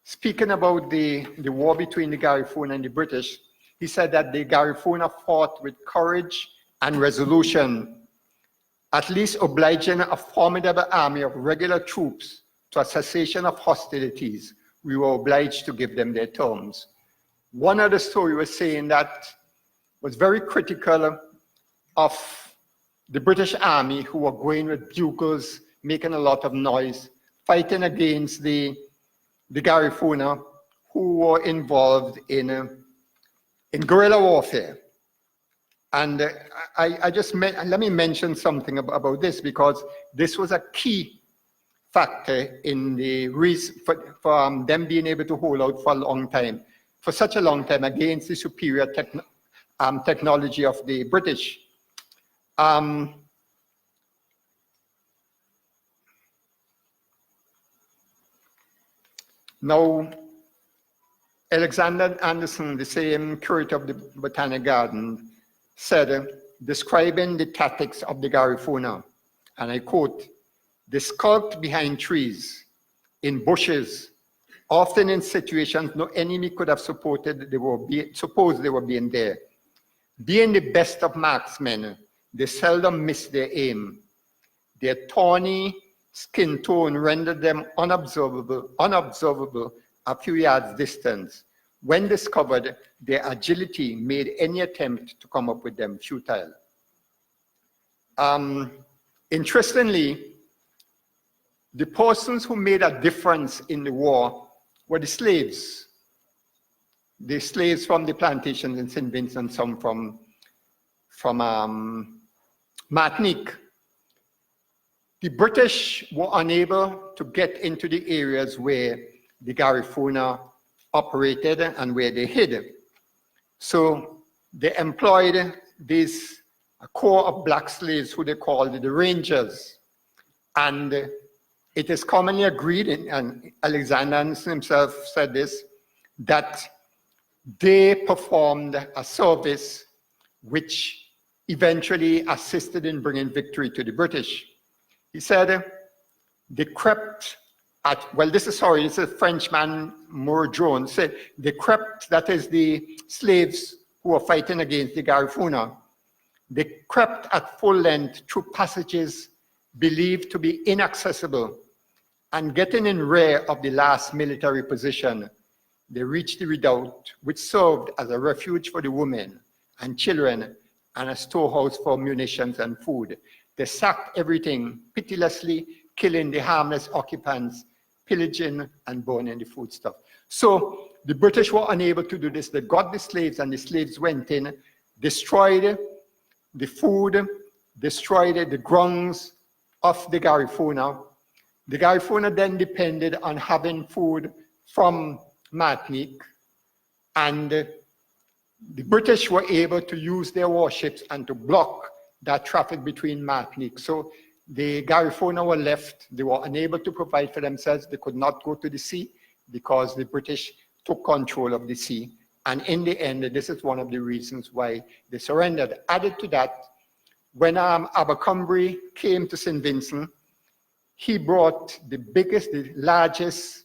speaking about the war between the Garifuna and the British, he said that the Garifuna fought with courage and resolution, at least obliging a formidable army of regular troops to a cessation of hostilities. We were obliged to give them their terms. One other story was saying that was very critical of the British Army, who were going with bugles, making a lot of noise, fighting against the Garifuna, who were involved in guerrilla warfare. And let me mention something about this, because this was a key factor in the reason for them being able to hold out for a long time, for such a long time, against the superior technology of the British. Now, Alexander Anderson, the same curator of the Botanic Garden, said, describing the tactics of the Garifuna, and I quote, "They skulked behind trees, in bushes, often in situations no enemy could have supposed they were being there. Being the best of marksmen, they seldom missed their aim. Their tawny skin tone rendered them unobservable a few yards distance. When discovered, their agility made any attempt to come up with them futile." Interestingly, the persons who made a difference in the war were the slaves from the plantations in St. Vincent, some from Martinique. The British were unable to get into the areas where the Garifuna operated and where they hid. So they employed a corps of black slaves who they called the Rangers. And it is commonly agreed, and Alexander Anderson himself said this, that they performed a service which eventually assisted in bringing victory to the British. He said, they crept this is a Frenchman, Moore Jones, said, they crept, that is the slaves who were fighting against the Garifuna, they crept at full length through passages believed to be inaccessible, and getting in rear of the last military position, they reached the redoubt, which served as a refuge for the women and children and a storehouse for munitions and food. They sacked everything, pitilessly killing the harmless occupants, pillaging and burning the foodstuff. So the British were unable to do this. They got the slaves, and the slaves went in, destroyed the food, destroyed the grounds of the Garifuna. The Garifuna then depended on having food from Martinique, and the British were able to use their warships and to block that traffic between Martinique. So the Garifuna were left, they were unable to provide for themselves, they could not go to the sea because the British took control of the sea. And in the end, this is one of the reasons why they surrendered. Added to that, when Abercrombie came to St. Vincent, he brought the largest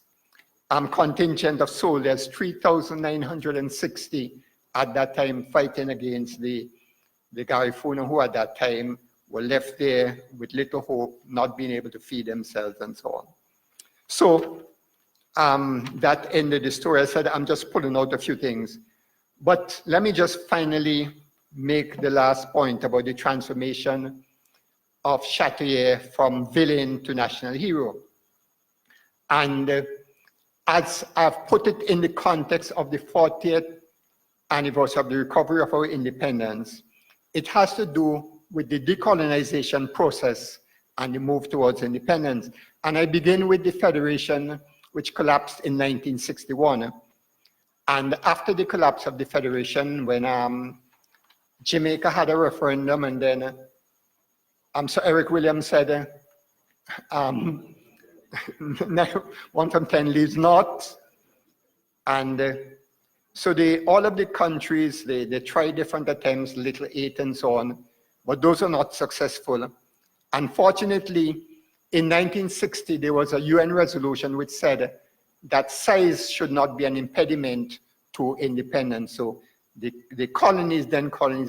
contingent of soldiers, 3,960 at that time, fighting against the Garifuna, who at that time were left there with little hope, not being able to feed themselves and so on. So that ended the story. I said, I'm just pulling out a few things. But let me just finally make the last point about the transformation of Chatoyer from villain to national hero. And as I've put it in the context of the 40th anniversary of the recovery of our independence, it has to do with the decolonization process and the move towards independence. And I begin with the Federation, which collapsed in 1961. And after the collapse of the Federation, when Jamaica had a referendum, and then Sir Eric Williams said, 1 from 10 leaves not. And so all of the countries, they tried different attempts, Little 8 and so on, but those are not successful. Unfortunately, in 1960, there was a UN resolution which said that size should not be an impediment to independence. So the colonies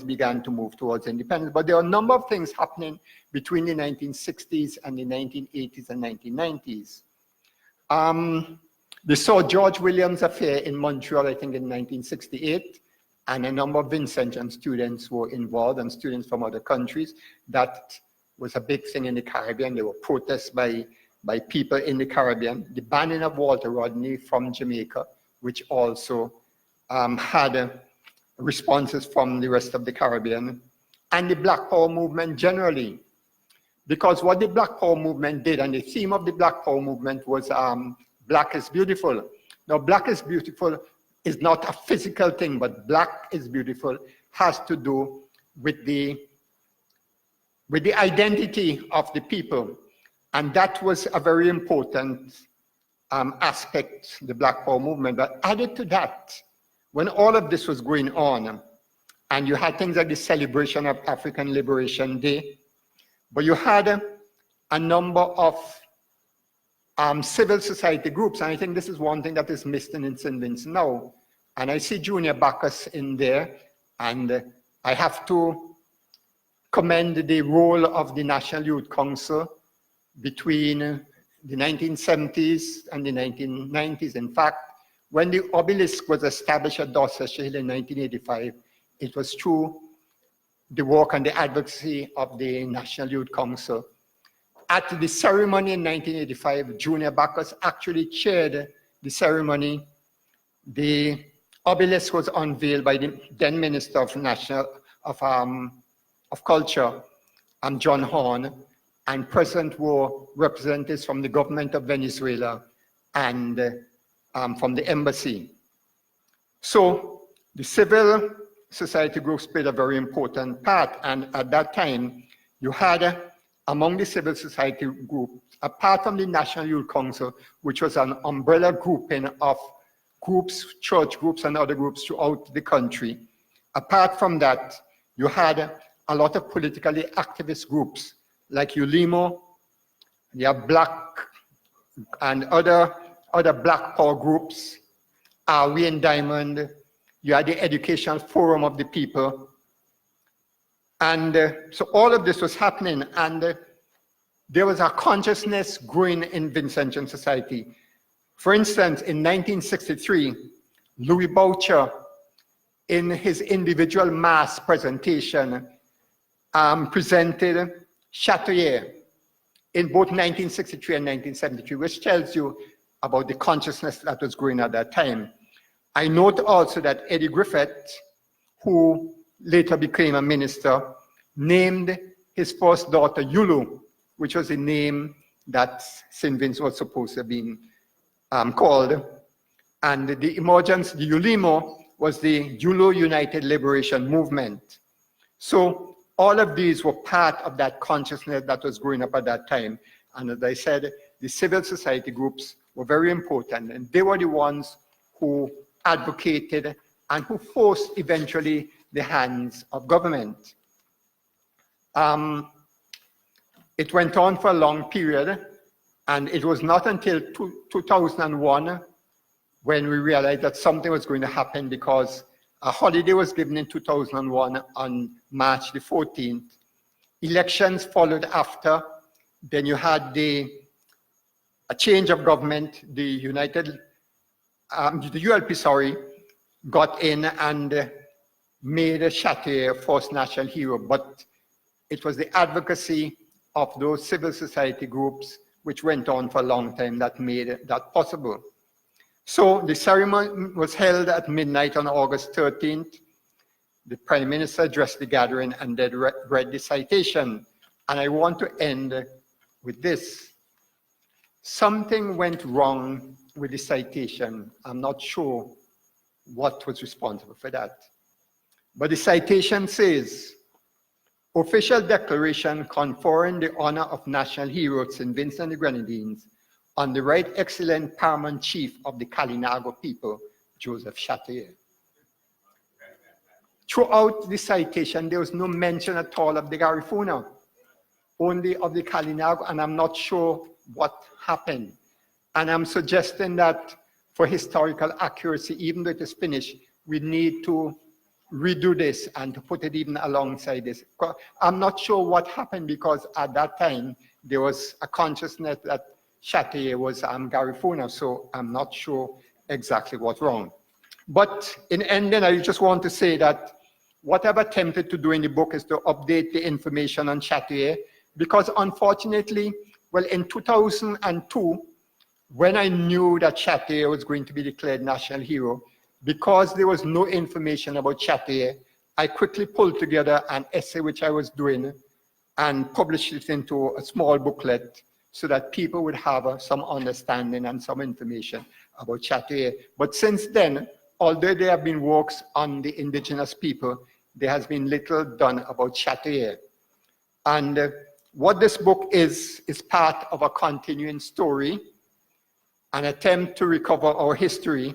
began to move towards independence. But there are a number of things happening between the 1960s and the 1980s and 1990s. The Sir George Williams affair in Montreal, I think in 1968, and a number of Vincentian students were involved, and students from other countries. That was a big thing in the Caribbean. There were protests by people in the Caribbean. The banning of Walter Rodney from Jamaica, which also had responses from the rest of the Caribbean, and the Black Power movement generally. Because what the Black Power movement did, and the theme of the Black Power movement was Black is beautiful. Now, Black is beautiful is not a physical thing, but Black is beautiful has to do with the identity of the people. And that was a very important aspect, the Black Power movement. But added to that, when all of this was going on, and you had things like the celebration of African Liberation Day, but you had a number of civil society groups, and I think this is one thing that is missed in St. Vincent now. And I see Junior Bacchus in there, and I have to commend the role of the National Youth Council between the 1970s and the 1990s. In fact, when the obelisk was established at Dorchester Hill in 1985, it was through the work and the advocacy of the National Youth Council. At the ceremony in 1985, Junior Bacchus actually chaired the ceremony. The obelisk was unveiled by the then Minister of Culture, John Horn, and present were representatives from the government of Venezuela and from the embassy. So the civil society groups played a very important part, and at that time, you had among the civil society groups, apart from the National Youth Council, which was an umbrella grouping of groups, church groups and other groups throughout the country. Apart from that, you had a lot of politically activist groups like ULIMO, you have Black and other Black Power groups, Wayne Diamond, you had the Educational Forum of the People. And so all of this was happening, and there was a consciousness growing in Vincentian society. For instance, in 1963, Louis Boucher, in his individual mass presentation, presented Chatoyer in both 1963 and 1973, which tells you about the consciousness that was growing at that time. I note also that Eddie Griffith, who later became a minister, named his first daughter Yulu, which was the name that St. Vincent was supposed to have been called. And the emergence, the ULIMO, was the Yulu United Liberation Movement. So all of these were part of that consciousness that was growing up at that time. And as I said, the civil society groups were very important, and they were the ones who advocated and who forced eventually the hands of government. It went on for a long period, and it was not until 2001 when we realized that something was going to happen, because a holiday was given in 2001 on March the 14th. Elections followed after. Then you had a change of government. The ULP, got in and made Chatoyer first national hero, but it was the advocacy of those civil society groups which went on for a long time that made that possible. So the ceremony was held at midnight on August 13th. The Prime Minister addressed the gathering and then read the citation. And I want to end with this. Something went wrong with the citation. I'm not sure what was responsible for that. But the citation says, official declaration conferring the honor of national hero St. Vincent the Grenadines on the right excellent paramount chief of the Kalinago people, Joseph Chatoyer. Throughout the citation, there was no mention at all of the Garifuna, only of the Kalinago, and I'm not sure what happened. And I'm suggesting that for historical accuracy, even though it is finished, we need to redo this and to put it even alongside this. I'm not sure what happened, because at that time, there was a consciousness that Chatoyer was Garifuna, so I'm not sure exactly what's wrong. But in ending, I just want to say that what I've attempted to do in the book is to update the information on Chatoyer, because unfortunately, well, in 2002, when I knew that Chatoyer was going to be declared national hero, because there was no information about Chatoyer, I quickly pulled together an essay which I was doing and published it into a small booklet so that people would have some understanding and some information about Chatoyer. But since then, although there have been works on the indigenous people, there has been little done about Chatoyer. And what this book is part of a continuing story, an attempt to recover our history,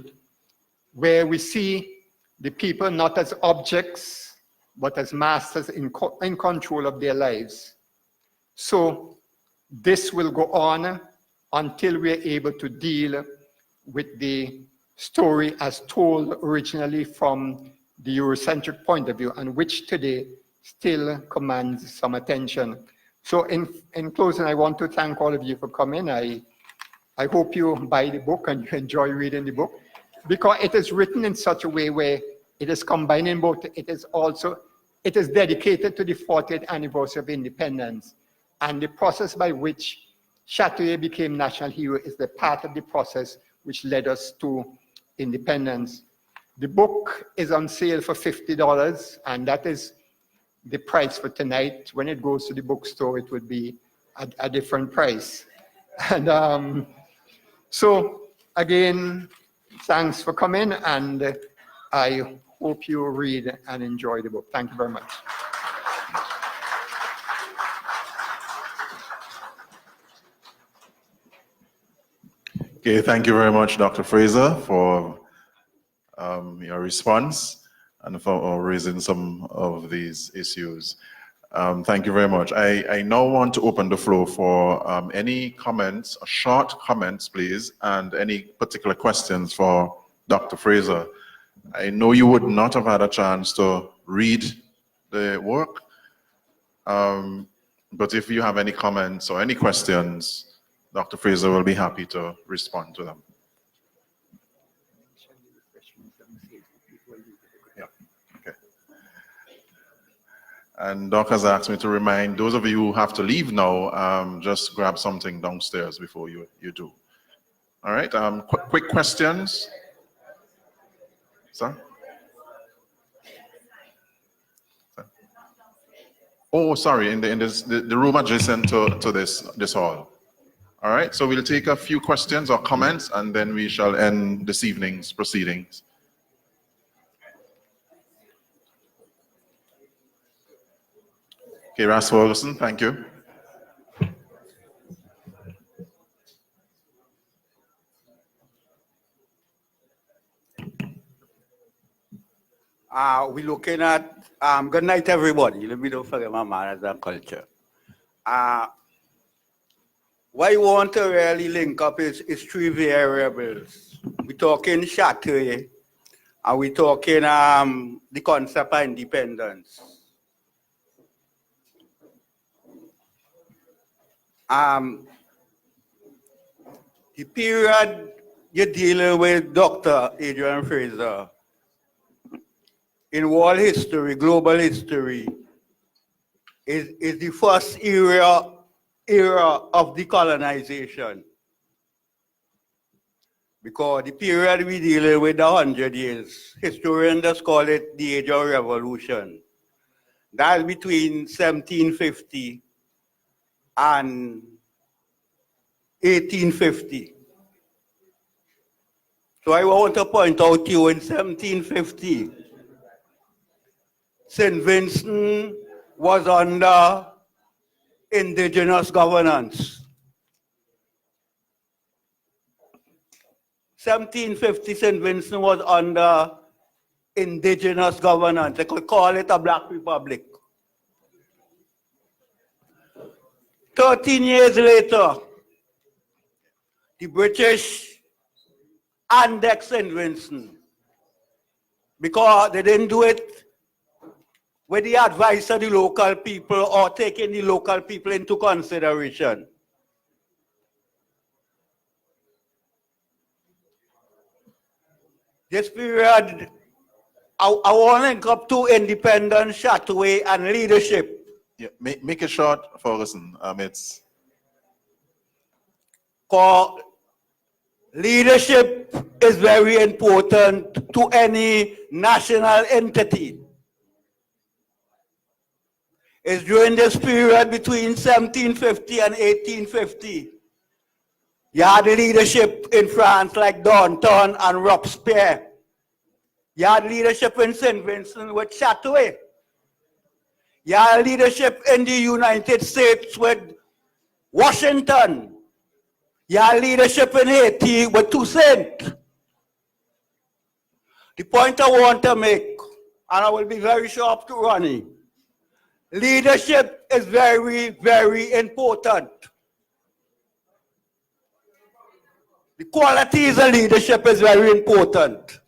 where we see the people not as objects, but as masters in control of their lives. So this will go on until we are able to deal with the story as told originally from the Eurocentric point of view, and which today still commands some attention. So in closing, I want to thank all of you for coming. I hope you buy the book and you enjoy reading the book, because it is written in such a way where it is combining both. It is dedicated to the 40th anniversary of independence, and the process by which Chatoyer became national hero is the part of the process which led us to independence. The book is on sale for $50, and that is the price for tonight. When it goes to the bookstore, it would be a different price. And so again, thanks for coming, and I hope you read and enjoy the book. Thank you very much. Okay, thank you very much, Dr. Fraser, for your response and for raising some of these issues. Thank you very much. I now want to open the floor for any comments, short comments, please, and any particular questions for Dr. Fraser. I know you would not have had a chance to read the work, but if you have any comments or any questions, Dr. Fraser will be happy to respond to them. Yeah, okay. And Doc has asked me to remind those of you who have to leave now, just grab something downstairs before you do. All right, quick questions. Sir? Oh, sorry, in the room adjacent to this hall. All right, so we'll take a few questions or comments, and then we shall end this evening's proceedings. Okay, Ras Ferguson, thank you. We're looking at, good night everybody, let me don't forget my manners and culture. What I want to really link up is three variables. We're talking Chatoyer, and we're talking the concept of independence. The period you're dealing with Dr. Adrian Fraser, in world history, global history, is the first era of decolonization. Because the period we dealing with, the 100 years, historians just call it the age of revolution. That's between 1750 and 1850. So I want to point out to you, in 1750, St. Vincent was under indigenous governance. 1750, St. Vincent was under indigenous governance. They could call it a black republic. 13 years later, the British annexed St. Vincent because they didn't do it with the advice of the local people or taking the local people into consideration. This period, I want to link up to independence, Chatoyer, and leadership. Yeah, make it short, Ferguson. It's Because leadership is very important to any national entity. It's during this period between 1750 and 1850. You had the leadership in France like Danton and Robespierre. You had leadership in St. Vincent with Chatoyer. You had leadership in the United States with Washington. You had leadership in Haiti with Toussaint. The point I want to make, and I will be very sharp to Ronnie, leadership is very, very important. The qualities of leadership is very important.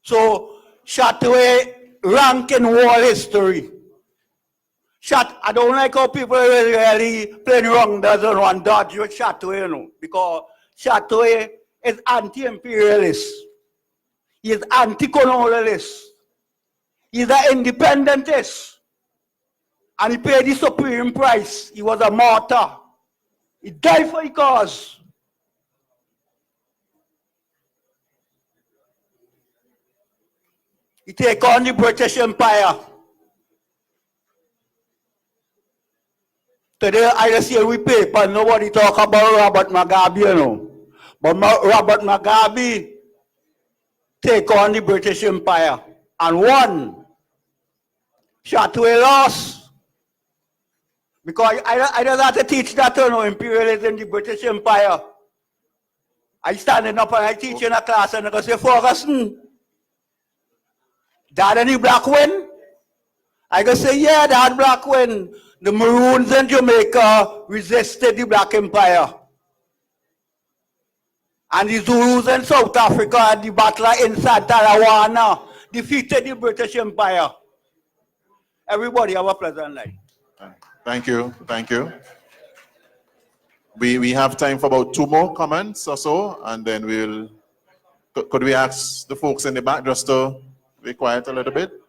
So, Chatoyer rank in world history. I don't like how people really playing wrong doesn't want dodge with Chatoyer, you know, because Chatoyer is anti-imperialist. He is anti-colonialist. He's an independentist. And he paid the supreme price. He was a martyr. He died for the cause. He take on the British Empire. Today, I just hear we paper, nobody talk about Robert Mugabe, you know. But Robert Mugabe take on the British Empire and won. Chatoyer lost. Because I just have to teach that, you know, imperialism, the British Empire. I standing up and I teach in a class and I go say, Ferguson, that any black win? I go say, yeah, that black win. The Maroons in Jamaica resisted the Black Empire. And the Zulus in South Africa, the battler in Santa Lawana, defeated the British Empire. Everybody have a pleasant night. Thank you. Thank you. We have time for about 2 more comments or so, and then we'll. Could we ask the folks in the back just to be quiet a little bit?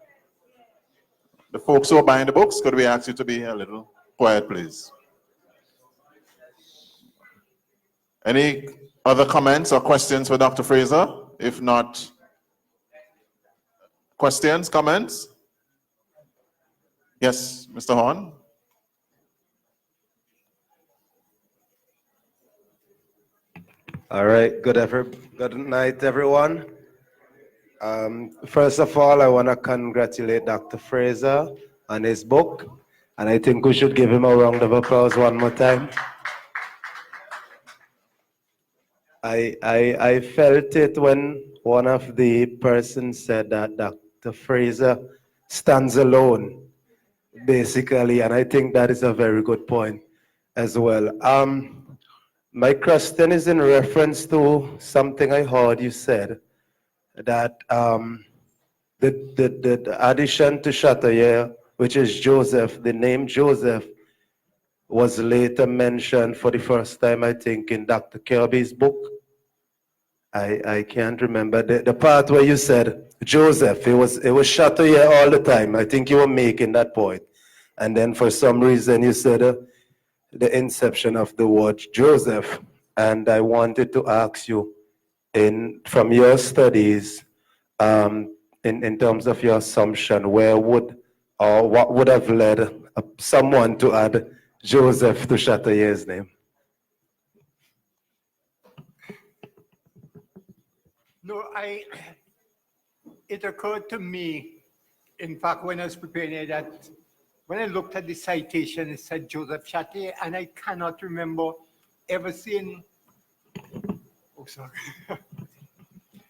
The folks who are buying the books, could we ask you to be a little quiet, please? Any other comments or questions for Dr. Fraser? If not, questions, comments? Yes, Mr. Horn. All right, good night, everyone. First of all, I want to congratulate Dr. Fraser on his book, and I think we should give him a round of applause one more time. I felt it when one of the persons said that Dr. Fraser stands alone, basically, and I think that is a very good point as well. My question is in reference to something I heard you said, that the addition to Chatoyer, which is Joseph, the name Joseph was later mentioned for the first time, I think, in Dr. Kirby's book. I can't remember the part where you said Joseph. It was Chatoyer all the time. I think you were making that point. And then for some reason you said the inception of the word Joseph. And I wanted to ask you, from your studies, in terms of your assumption, where would or what would have led someone to add Joseph to Chatoyer's name? No, it occurred to me, in fact, when I was preparing it, that when I looked at the citation, it said Joseph Chatoyer, and I cannot remember ever seeing, oh, sorry.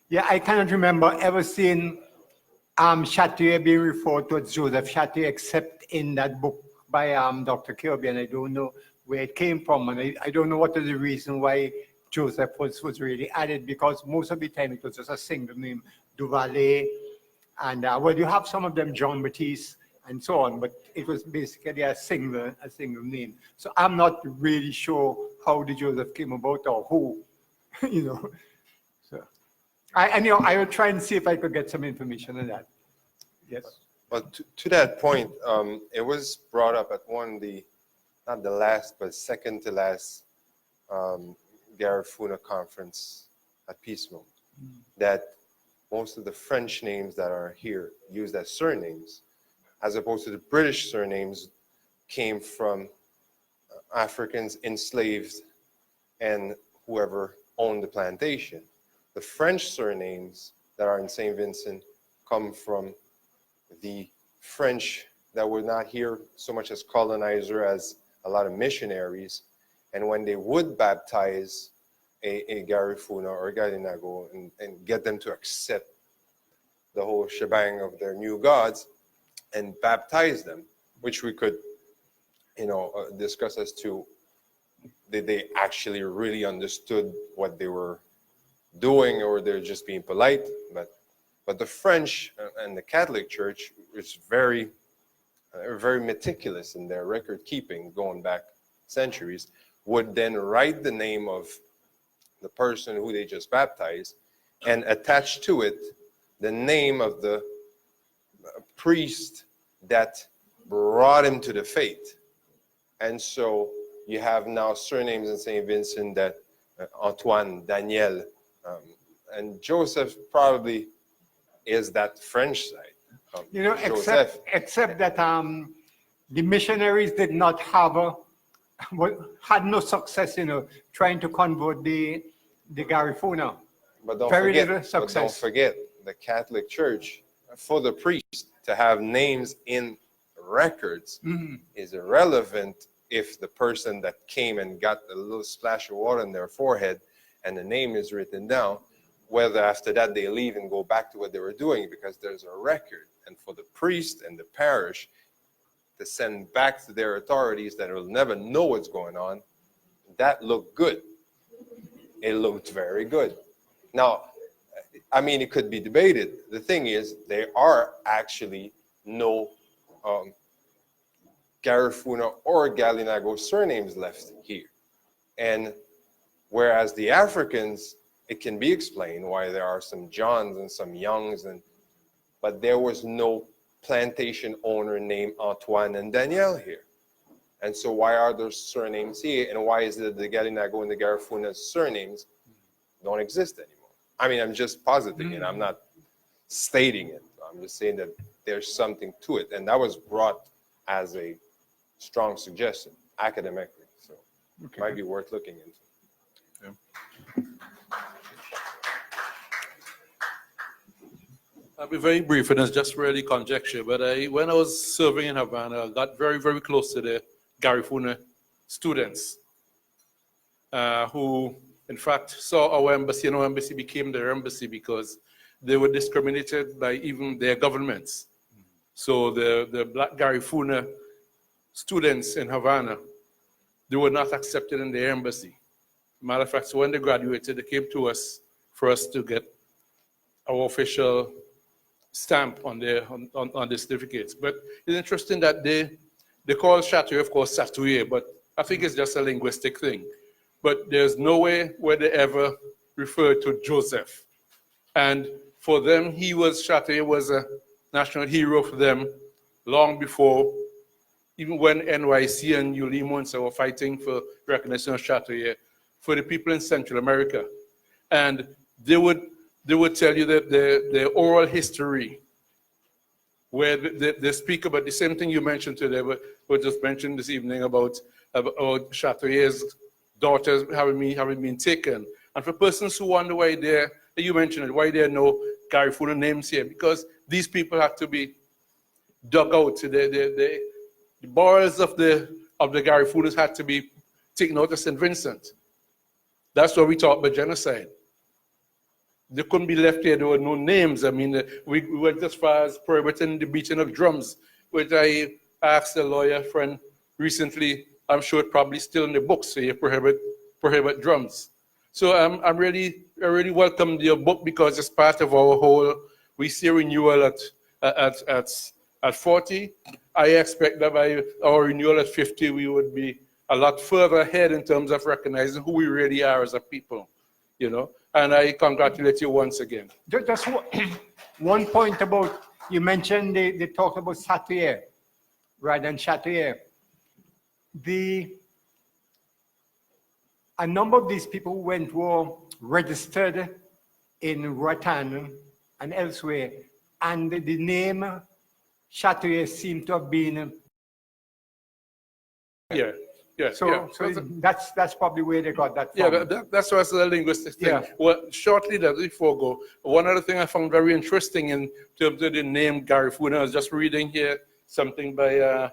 Yeah, I cannot remember ever seeing Chatoyer being referred to as Joseph Chatoyer, except in that book by Dr. Kirby, and I don't know where it came from, and I don't know what is the reason why Joseph was really added, because most of the time it was just a single name, Duvalier, and well, you have some of them, John Baptiste, and so on, but it was basically a single name. So I'm not really sure how the Joseph came about or who, you know. So I will try and see if I could get some information on that. Yes. But to that point, it was brought up at not the last, but second to last Garifuna conference at Peace Mount, that most of the French names that are here used as surnames, as opposed to the British surnames, came from Africans enslaved and whoever owned the plantation. The French surnames that are in St. Vincent come from the French that were not here so much as colonizer as a lot of missionaries. And when they would baptize a Garifuna or a Galinago and get them to accept the whole shebang of their new gods and baptize them, which we could, discuss as to did they actually really understood what they were doing or they're just being polite. But the French and the Catholic Church is very meticulous in their record keeping, going back centuries, would then write the name of the person who they just baptized and attach to it the name of the priest that brought him to the faith. And so you have now surnames in St. Vincent that Antoine, Daniel, and Joseph probably is that French side. Except that the missionaries did not have had no success, trying to convert the Garifuna. But don't forget, the Catholic Church, for the priest to have names in records is irrelevant if the person that came and got a little splash of water in their forehead and the name is written down, whether after that they leave and go back to what they were doing, because there's a record. And for the priest and the parish to send back to their authorities that will never know what's going on, that looked good. It looked very good. Now, I mean, it could be debated. The thing is, there are actually no Garifuna or Galinago surnames left here. And whereas the Africans, it can be explained why there are some Johns and some Youngs, but there was no plantation owner named Antoine and Daniel here. And so why are those surnames here? And why is it that the Galinago and the Garifuna surnames don't exist anymore? I mean, I'm just positing it. I'm not stating it. I'm just saying that there's something to it. And that was brought as a strong suggestion academically. So it might be worth looking into. Yeah. I'll be very brief, and it's just really conjecture. But when I was serving in Havana, I got very, very close to the Garifuna students who, in fact, saw our embassy, and our embassy became their embassy because they were discriminated by even their governments. So the black Garifuna students in Havana, they were not accepted in their embassy. Matter of fact, so when they graduated, they came to us for us to get our official stamp on their certificates. But it's interesting that they call Chatoyer, of course, Chatoyer, but I think it's just a linguistic thing. But there's no way where they ever referred to Joseph. And for them, Chatoyer was a national hero for them long before, even when NYC and Yurumein were fighting for recognition of Chatoyer for the people in Central America. And they would tell you that the oral history, where they speak about the same thing you mentioned today, but just mentioned this evening about Chatoyer's daughters having been taken. And for persons who wonder why you mentioned it, why there are no Garifuna names here, because these people have to be dug out. The bowels of the Garifunas had to be taken out of St. Vincent. That's why we talk about genocide. They couldn't be left here. There were no names. I mean, we went as far as prohibiting the beating of drums, which I asked a lawyer friend recently I'm sure it's probably still in the books, so you prohibit drums. So I really welcome your book because it's part of our whole, we see renewal at 40. I expect that by our renewal at 50, we would be a lot further ahead in terms of recognizing who we really are as a people, you know. And I congratulate you once again. Just one point about, you mentioned they talked about Chatoyer, right, and Chatoyer. A number of these people were registered in Roatan and elsewhere, and the name Chatoyer seemed to have been. Yeah. So that's probably where they got that from. Yeah, that's what's the linguistic thing. Yeah. Well, shortly before go, one other thing I found very interesting in terms of the name Garifuna, I was just reading here something by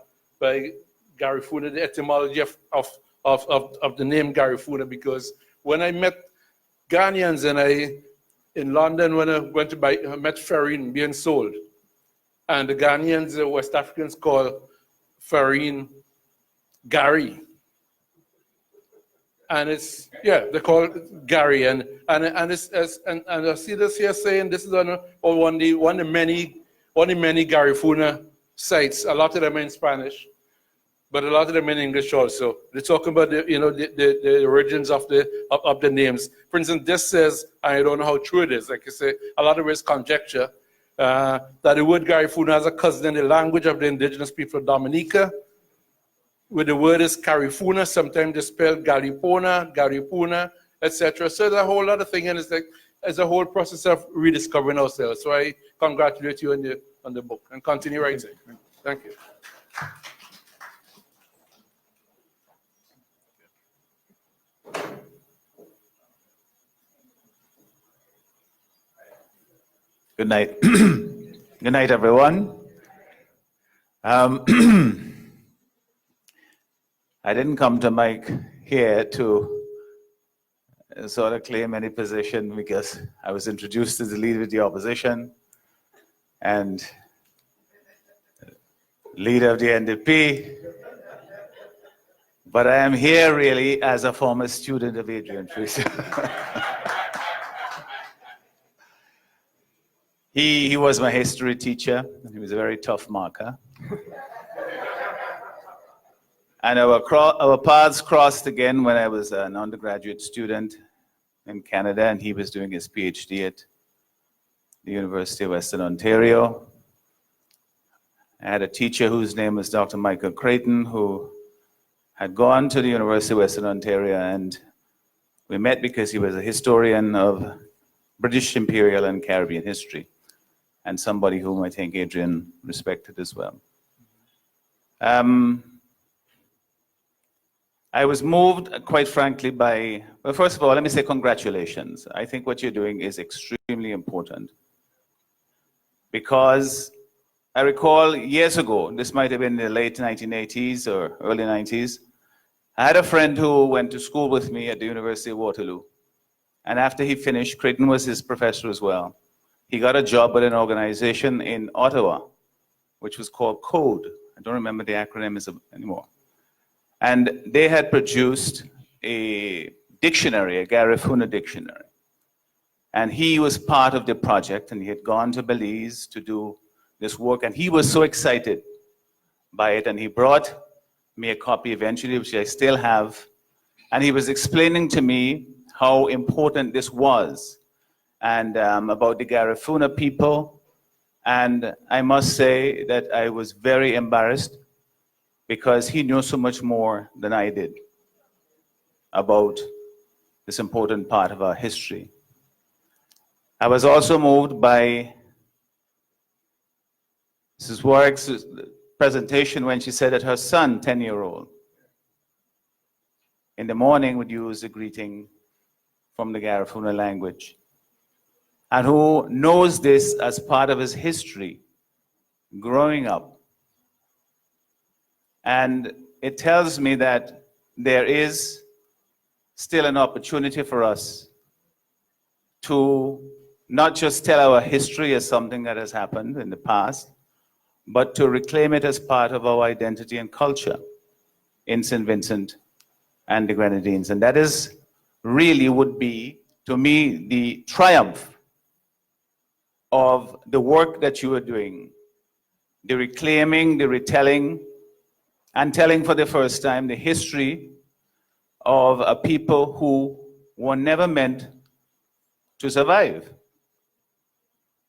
Garifuna, the etymology of the name Garifuna, because when I met Ghanaians in London, when I went to buy, I met farine being sold, and the Ghanaians, the West Africans, call farine Gary. And it's, yeah, they call it Gary, and I see this here saying this is one of the many Garifuna sites. A lot of them are in Spanish, but a lot of them in English also. They're talking about the origins of the names. For instance, this says, I don't know how true it is. Like you say, a lot of it is conjecture that the word Garifuna has a cousin in the language of the indigenous people of Dominica, where the word is Carifuna, sometimes they spell Garipona, Garipuna, etc. So there's a whole other thing, and it's a whole process of rediscovering ourselves. So I congratulate you on the book, and continue writing. Thank you. Good night. Good night, everyone. I didn't come to Mike here to sort of claim any position because I was introduced as the leader of the opposition and leader of the NDP. But I am here really as a former student of Adrian Fraser. He was my history teacher, and he was a very tough marker. And our paths crossed again when I was an undergraduate student in Canada, and he was doing his PhD at the University of Western Ontario. I had a teacher whose name was Dr. Michael Creighton, who had gone to the University of Western Ontario, and we met because he was a historian of British Imperial and Caribbean history, and somebody whom I think Adrian respected as well. I was moved, quite frankly, by, well, first of all, let me say congratulations. I think what you're doing is extremely important. Because I recall years ago, this might have been in the late 1980s or early 90s, I had a friend who went to school with me at the University of Waterloo. And after he finished, Creighton was his professor as well. He got a job with an organization in Ottawa, which was called CODE. I don't remember the acronym anymore. And they had produced a dictionary, a Garifuna dictionary. And he was part of the project, and he had gone to Belize to do this work, and he was so excited by it, and he brought me a copy eventually, which I still have, and he was explaining to me how important this was, and about the Garifuna people, and I must say that I was very embarrassed because he knew so much more than I did about this important part of our history. I was also moved by Mrs. Warwick's presentation when she said that her son, 10-year-old, in the morning would use a greeting from the Garifuna language, and who knows this as part of his history growing up. And it tells me that there is still an opportunity for us to not just tell our history as something that has happened in the past, but to reclaim it as part of our identity and culture. in St. Vincent and the Grenadines. And that is really would be, to me, the triumph of the work that you are doing, the reclaiming, the retelling, and telling for the first time the history of a people who were never meant to survive.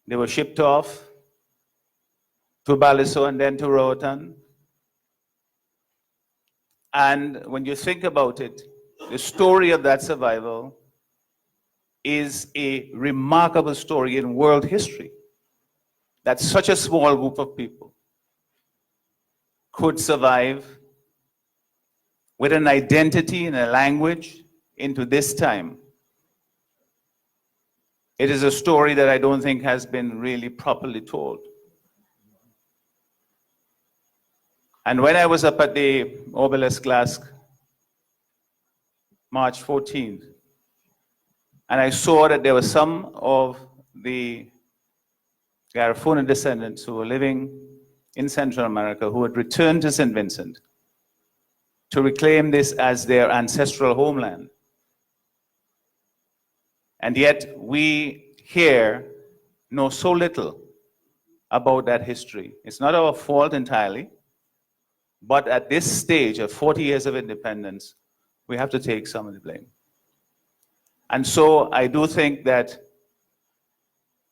They were shipped off to Baliso and then to Roatan. And when you think about it, the story of that survival is a remarkable story in world history. That such a small group of people could survive with an identity and a language into this time. It is a story that I don't think has been really properly told. And when I was up at the obelisk last March 14th, and I saw that there were some of the Garifuna descendants who were living in Central America who had returned to St. Vincent to reclaim this as their ancestral homeland. And yet we here know so little about that history. It's not our fault entirely, but at this stage of 40 years of independence, we have to take some of the blame. And so I do think that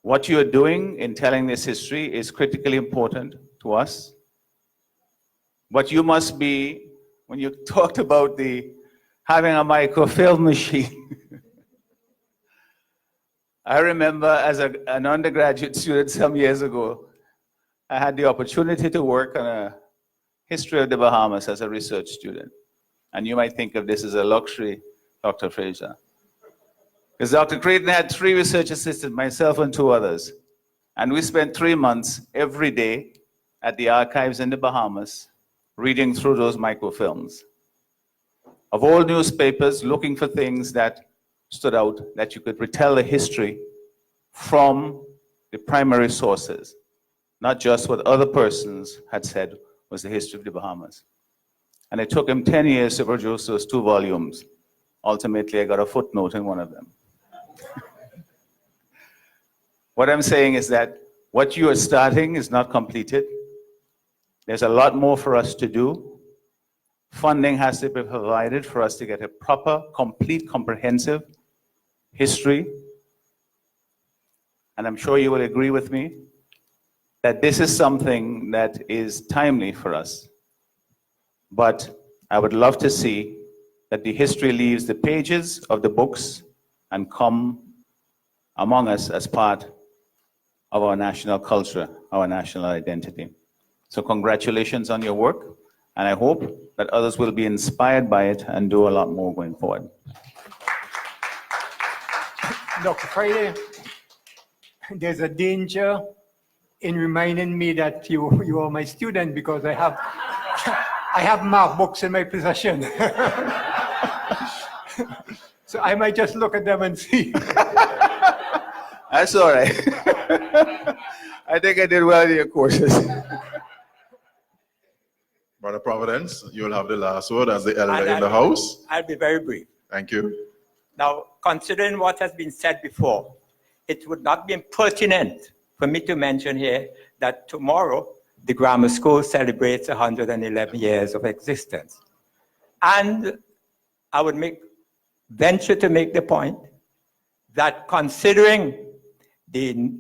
what you're doing in telling this history is critically important to us. But you must be, when you talked about having a microfilm machine, I remember as an undergraduate student some years ago, I had the opportunity to work on a history of the Bahamas as a research student. And you might think of this as a luxury, Dr. Fraser. Because Dr. Creighton had 3 research assistants, myself and 2 others. And we spent 3 months every day at the archives in the Bahamas reading through those microfilms of old newspapers, looking for things that stood out, that you could retell the history from the primary sources, not just what other persons had said was the history of the Bahamas. And it took him 10 years to produce those 2 volumes. Ultimately, I got a footnote in one of them. What I'm saying is that what you are starting is not completed. There's a lot more for us to do. Funding has to be provided for us to get a proper, complete, comprehensive history. And I'm sure you will agree with me that this is something that is timely for us. But I would love to see that the history leaves the pages of the books and come among us as part of our national culture, our national identity. So congratulations on your work, and I hope that others will be inspired by it and do a lot more going forward. Dr. Friday, there's a danger in reminding me that you are my student because I have marked books in my possession. So I might just look at them and see. That's all right. I think I did well in your courses. Brother Providence, you'll have the last word as the elder in the house. I'll be very brief. Thank you. Now, considering what has been said before, it would not be impertinent for me to mention here that tomorrow the grammar school celebrates 111 years of existence. And I would venture to make the point that considering the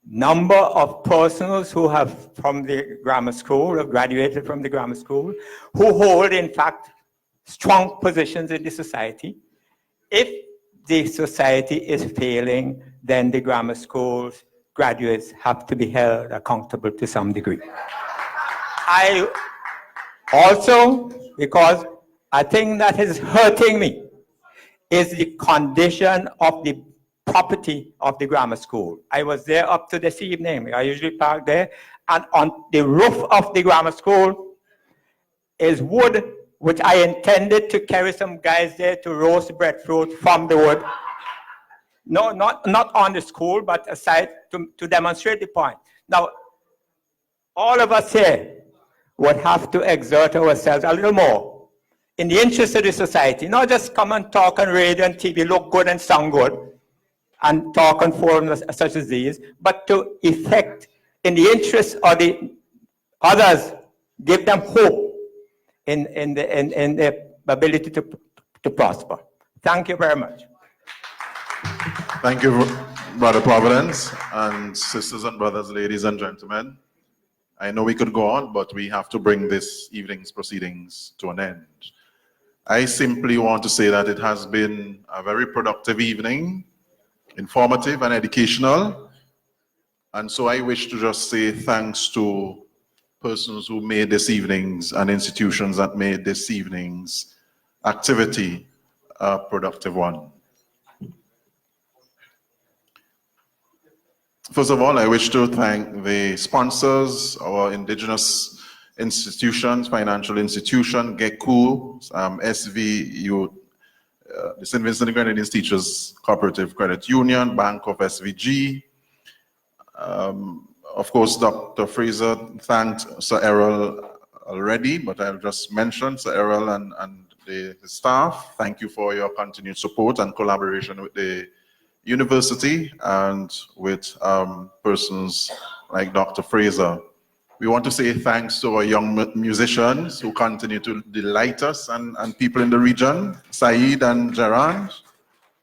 number of persons who have from the grammar school, or graduated from the grammar school, who hold, in fact, strong positions in the society, if the society is failing, then the grammar schools graduates have to be held accountable to some degree. I also, because a thing that is hurting me is the condition of the property of the grammar school. I was there up to this evening. I usually park there, and on the roof of the grammar school is wood, which I intended to carry some guys there to roast breadfruit from the wood. No, not on the school, but aside to demonstrate the point. Now, all of us here would have to exert ourselves a little more in the interest of the society, not just come and talk on radio and TV, look good and sound good, and talk on forums such as these, but to effect in the interest of the others, give them hope in their ability to prosper. Thank you very much. Thank you, Brother Providence, and sisters and brothers, ladies and gentlemen. I know we could go on, but we have to bring this evening's proceedings to an end. I simply want to say that it has been a very productive evening, informative and educational. And so I wish to just say thanks to persons who made this evening's and institutions that made this evening's activity a productive one. First of all, I wish to thank the sponsors, our indigenous institutions, financial institution, GECU, SVU, the St. Vincent and Grenadines Teachers Cooperative Credit Union, Bank of SVG. Of course, Dr. Fraser thanked Sir Errol already, but I'll just mention Sir Errol and the staff. Thank you for your continued support and collaboration with the university and with persons like Dr. Fraser. We want to say thanks to our young musicians who continue to delight us and people in the region, Saeed and Gerard,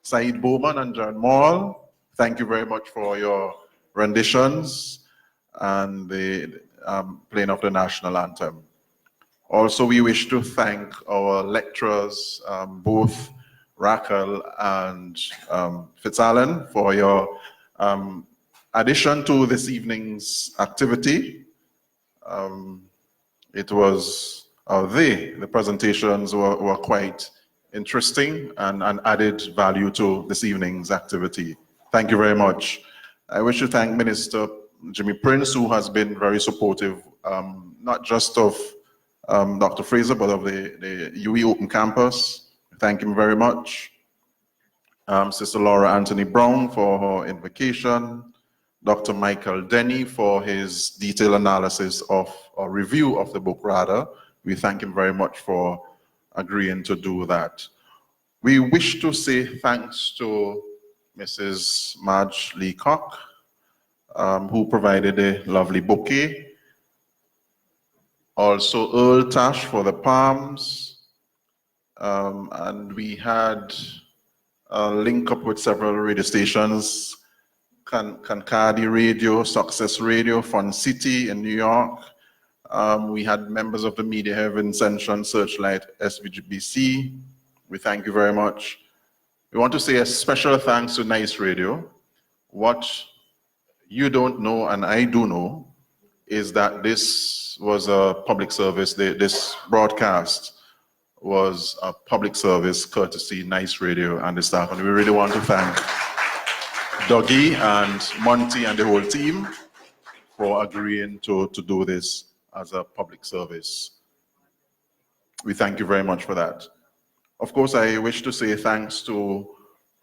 Saeed Bowman and Gerard Morrell. Thank you very much for your renditions and the playing of the national anthem. Also, we wish to thank our lecturers, both Raquel and Fitzallen, for your addition to this evening's activity. It was, the presentations were quite interesting and added value to this evening's activity. Thank you very much. I wish to thank Minister Jimmy Prince, who has been very supportive, not just of Dr. Fraser, but of the UE Open Campus. Thank him very much. Sister Laura Anthony Brown for her invocation. Dr. Michael Denny for his detailed analysis of, or review of the book rather. We thank him very much for agreeing to do that. We wish to say thanks to Mrs. Madge Leacock, who provided a lovely bouquet. Also Earl Tash for the palms. And we had a link up with several radio stations, Kankadi Radio, Success Radio, Fun City in New York. We had members of the media here, Vincent, Searchlight, SVGBC. We thank you very much. We want to say a special thanks to Nice Radio. What you don't know, and I do know, is that this was a public service. This broadcast was a public service courtesy Nice Radio and the staff. And we really want to thank Dougie and Monty and the whole team for agreeing to do this as a public service. We thank you very much for that. Of course, I wish to say thanks to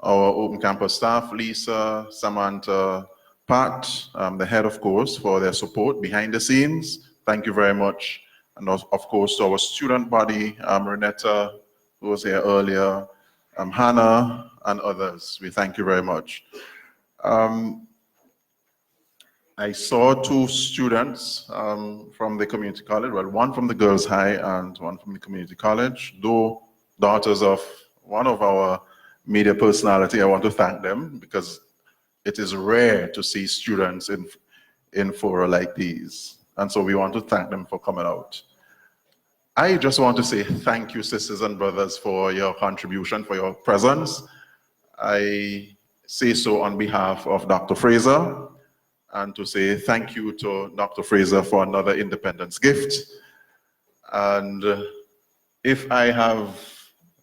our Open Campus staff, Lisa, Samantha, Pat, the head, of course, for their support behind the scenes. Thank you very much. And of course, to our student body, Renetta, who was here earlier, Hannah, and others. We thank you very much. I saw two students from the community college, well, one from the girls' high and one from the community college, though daughters of one of our media personality. I want to thank them because it is rare to see students in fora like these. And so we want to thank them for coming out. I just want to say thank you, sisters and brothers, for your contribution, for your presence. I say so on behalf of Dr. Fraser, and to say thank you to Dr. Fraser for another Independence gift. And if I have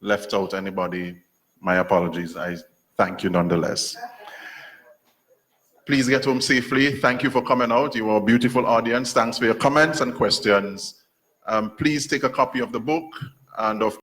left out anybody, my apologies. I thank you nonetheless. Please get home safely. Thank you for coming out. You are a beautiful audience. Thanks for your comments and questions. Please take a copy of the book and of